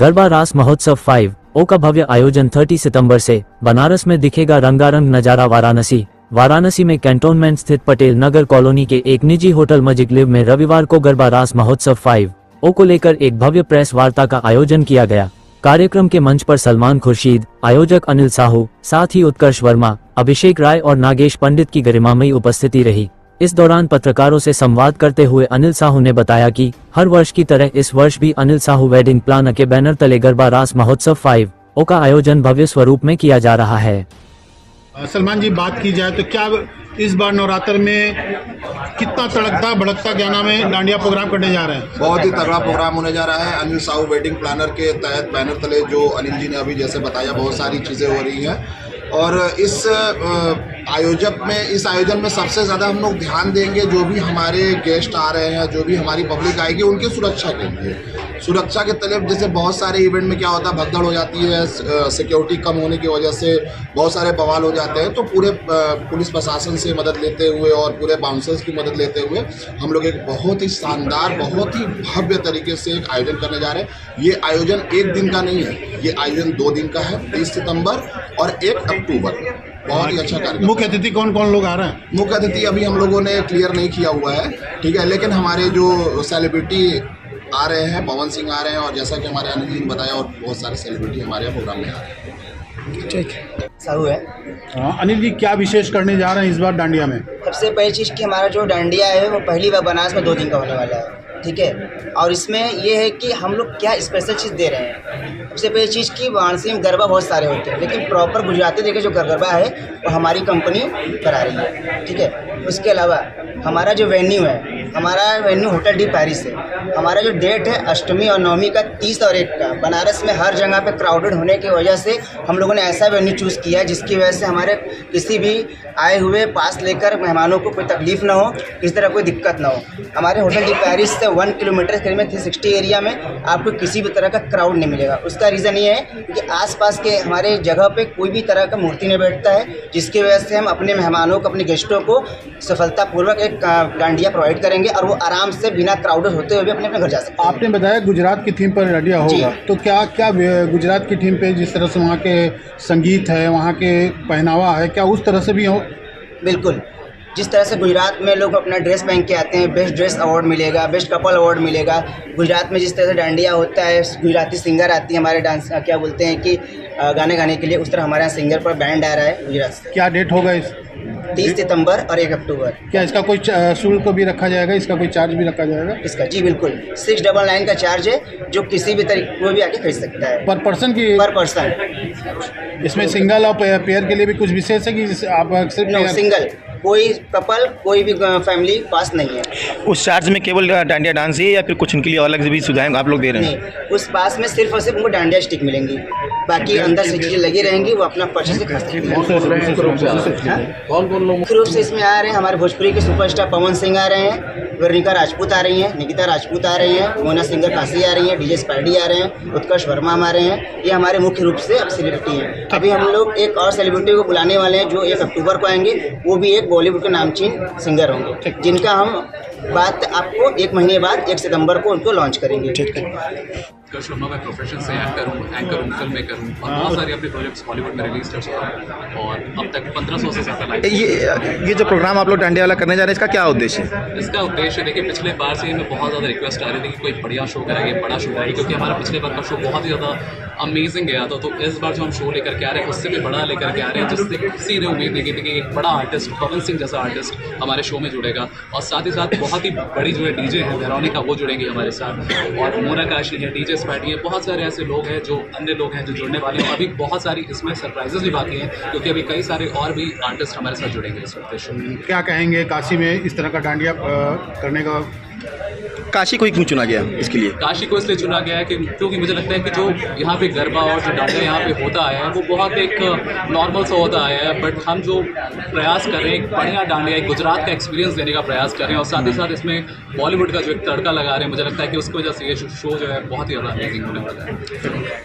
गरबा रास महोत्सव 5 का भव्य आयोजन 30 सितंबर से बनारस में दिखेगा रंगारंग नजारा। वाराणसी में कैंटोनमेंट स्थित पटेल नगर कॉलोनी के एक निजी होटल मजिक लिव में रविवार को गरबा रास महोत्सव 5 को लेकर एक भव्य प्रेस वार्ता का आयोजन किया गया। कार्यक्रम के मंच पर सलमान खुर्शीद, आयोजक अनिल साहू, साथ ही उत्कर्ष वर्मा, अभिषेक राय और नागेश पंडित की गरिमामयी उपस्थिति रही। इस दौरान पत्रकारों से संवाद करते हुए अनिल साहू ने बताया कि हर वर्ष की तरह इस वर्ष भी अनिल साहू वेडिंग प्लानर के बैनर तले गरबा रास महोत्सव 5 का आयोजन भव्य स्वरूप में किया जा रहा है। सलमान जी, बात की जाए तो क्या इस बार नवरात्र में कितना तड़कता भड़कता क्या नाम है डांडिया प्रोग्राम करने जा रहे हैं? बहुत ही तगड़ा प्रोग्राम होने जा रहा है। अनिल साहू वेडिंग प्लानर के तहत बैनर तले जो अनिल जी ने अभी जैसे बताया, बहुत सारी चीज़ें हो रही हैं और इस आयोजन में सबसे ज़्यादा हम लोग ध्यान देंगे जो भी हमारे गेस्ट आ रहे हैं, जो भी हमारी पब्लिक आएगी, उनकी सुरक्षा के लिए। सुरक्षा के तले जैसे बहुत सारे इवेंट में क्या होता है, भगदड़ हो जाती है, सिक्योरिटी कम होने की वजह से बहुत सारे बवाल हो जाते हैं। तो पूरे पुलिस प्रशासन से मदद लेते हुए और पूरे बाउंसर्स की मदद लेते हुए हम लोग एक बहुत ही शानदार, बहुत ही भव्य तरीके से एक आयोजन करने जा रहे हैं। ये आयोजन एक दिन का नहीं है, ये आयोजन 2 दिन का है, 30 सितंबर और 1 अक्टूबर। बहुत ही अच्छा कार्यक्रम। मुख्य अतिथि कौन कौन लोग आ रहे हैं? मुख्य अतिथि अभी हम लोगों ने क्लियर नहीं किया हुआ है, ठीक है, लेकिन हमारे जो सेलिब्रिटी आ रहे हैं, पवन सिंह आ रहे हैं और जैसा कि हमारे अनिल जी ने बताया और बहुत सारे सेलिब्रिटी हमारे यहाँ प्रोग्राम में आ रहे हैं। ठीक है, साहू है। अनिल जी, क्या विशेष करने जा रहे हैं इस बार डांडिया में? सबसे पहली चीज़ कि हमारा जो डांडिया है वो पहली बार बनारस में 2 दिन का होने वाला है, ठीक है। और इसमें ये है कि हम लोग क्या स्पेशल चीज़ दे रहे हैं। सबसे पहली चीज़ कि वाराणसी में गरबा बहुत सारे होते हैं, लेकिन प्रॉपर गुजराती देखे जो गरबा है वो हमारी कंपनी करा रही है, ठीक है। उसके अलावा हमारा जो वेन्यू है, हमारा वेन्यू होटल डी पैरिस है। हमारा जो डेट है अष्टमी और नवमी का 30 और 1 का। बनारस में हर जगह पे क्राउडेड होने की वजह से हम लोगों ने ऐसा वेन्यू चूज़ किया है जिसकी वजह से हमारे किसी भी आए हुए पास लेकर मेहमानों को कोई तकलीफ़ ना हो, किसी तरह कोई दिक्कत ना हो। हमारे होटल डी पैरिस से 1 किलोमीटर करीब में 360 एरिया में आपको किसी भी तरह का क्राउड नहीं मिलेगा। उसका रीज़न ये है कि आसपास के हमारे जगह पे कोई भी तरह का मूर्ति नहीं बैठता है, जिसकी वजह से हम अपने मेहमानों को, अपने गेस्टों को सफलतापूर्वक एक डांडिया प्रोवाइड करेंगे और वो आराम से बिना क्राउडेड होते हुए भी अपने घर जा सकते हैं। आपने बताया गुजरात की थीम पर डांडिया होगा, तो क्या क्या गुजरात की थीम पे जिस तरह से वहाँ के संगीत है, वहाँ के पहनावा है, क्या उस तरह से भी हो? बिल्कुल, जिस तरह से गुजरात में लोग अपना ड्रेस पहन के आते हैं, बेस्ट ड्रेस अवार्ड मिलेगा, बेस्ट कपल अवार्ड मिलेगा। गुजरात में जिस तरह से डांडिया होता है, गुजराती सिंगर आती है हमारे डांस क्या बोलते हैं कि गाने गाने के लिए, उस तरह हमारे यहाँ सिंगर पर बैंड आ रहा है गुजरात से। क्या डेट होगा इस? 30 सितंबर और 1 अक्टूबर। क्या इसका कोई शुल्क भी रखा जाएगा, इसका कोई चार्ज भी रखा जाएगा? इसका जी बिल्कुल 699 का चार्ज है, जो किसी भी तरीके कोई भी आके खरीद सकता है। पर पर्सन की? पर पर्सन। इसमें सिंगल और पेयर के लिए भी कुछ विशेष है कि आप सिर्फ सिंगल, कोई कपल, कोई भी फैमिली पास नहीं है। उस चार्ज में केवल डांडिया डांस ही है या फिर कुछ उनके लिए अलग से भी सुविधाएं आप लोग दे रहे हैं? नहीं, उस पास में सिर्फ और सिर्फ उनको डांडिया स्टिक मिलेंगी, बाकी अंदर से चीज़ें लगी रहेंगी, वो अपना पर्चे से खा सकते हैं। कौन कौन लोग मुख्य रूप से इसमें आ रहे हैं हमारे भोजपुरी के सुपरस्टार पवन सिंह आ रहे हैं, वर्णिका राजपूत आ रही हैं, निकिता राजपूत आ रही हैं, मोना सिंगर काशी आ रही हैं, डीजे स्पाइडी आ रहे हैं, उत्कर्ष वर्मा आ रहे हैं। ये हमारे मुख्य रूप से अब सेलिब्रिटी हैं। अभी हम लोग एक और सेलिब्रिटी को बुलाने वाले हैं जो 1 अक्टूबर को आएंगे। वो भी एक बॉलीवुड के नामचीन सिंगर होंगे, जिनका हम बात आपको 1 महीने बाद 1 सितंबर को उनको लॉन्च करेंगे। उत्कर्ष वर्मा मैं प्रोफेशन से एंकर हूँ, फिल्म मेकर हूँ और बहुत सारे अपने प्रोजेक्ट्स बॉलीवुड में रिलीज कर चुका हूँ और अब तक 1500 से ज़्यादा लाइव। ये जो प्रोग्राम आप लोग डांडिया वाला करने जा रहे हैं, इसका क्या उद्देश्य है? इसका उद्देश्य देखिए, पिछले बार से हमें बहुत ज़्यादा रिक्वेस्ट आ रही थी कि कोई बढ़िया शो कराइए, बड़ा शो कराइए, क्योंकि हमारा पिछले बार का शो बहुत ही ज़्यादा अमेजिंग गया था। तो इस बार जो हम शो लेकर के आ रहे हैं उससे भी बड़ा लेकर के आ रहे हैं, जिससे किसी ने उम्मीद नहीं की थी कि एक बड़ा आर्टिस्ट, पवन सिंह जैसा आर्टिस्ट हमारे शो में जुड़ेगा। और साथ ही साथ बहुत ही बड़ी जो है डीजे है वेरोनिका, वो जुड़ेंगे हमारे साथ, और मोना काशी है, डीजे स्पाइडी है, बहुत सारे ऐसे लोग हैं जो अन्य लोग हैं जो जुड़ने वाले हैं। अभी बहुत सारी इसमें सरप्राइजेस भी बाकी हैं, क्योंकि अभी कई सारे और भी आर्टिस्ट हमारे साथ जुड़ेंगे इस उद्देश्य में। क्या कहेंगे काशी में इस तरह का डांडिया करने का? काशी को ही क्यों चुना गया इसके लिए? काशी को इसलिए चुना गया है कि क्योंकि मुझे लगता है कि जो यहाँ पे गरबा और जो डांडिया यहाँ पे होता आया है वो बहुत एक नॉर्मल सा होता आया है, बट हम जो प्रयास कर रहे हैं एक बढ़िया डांडिया, एक गुजरात का एक्सपीरियंस देने का प्रयास कर रहे हैं और साथ ही साथ इसमें बॉलीवुड का जो एक तड़का लगा रहे हैं, मुझे लगता है कि उसकी वजह से ये शो जो है बहुत ही ज़्यादा अमेजिंग होने वाला है।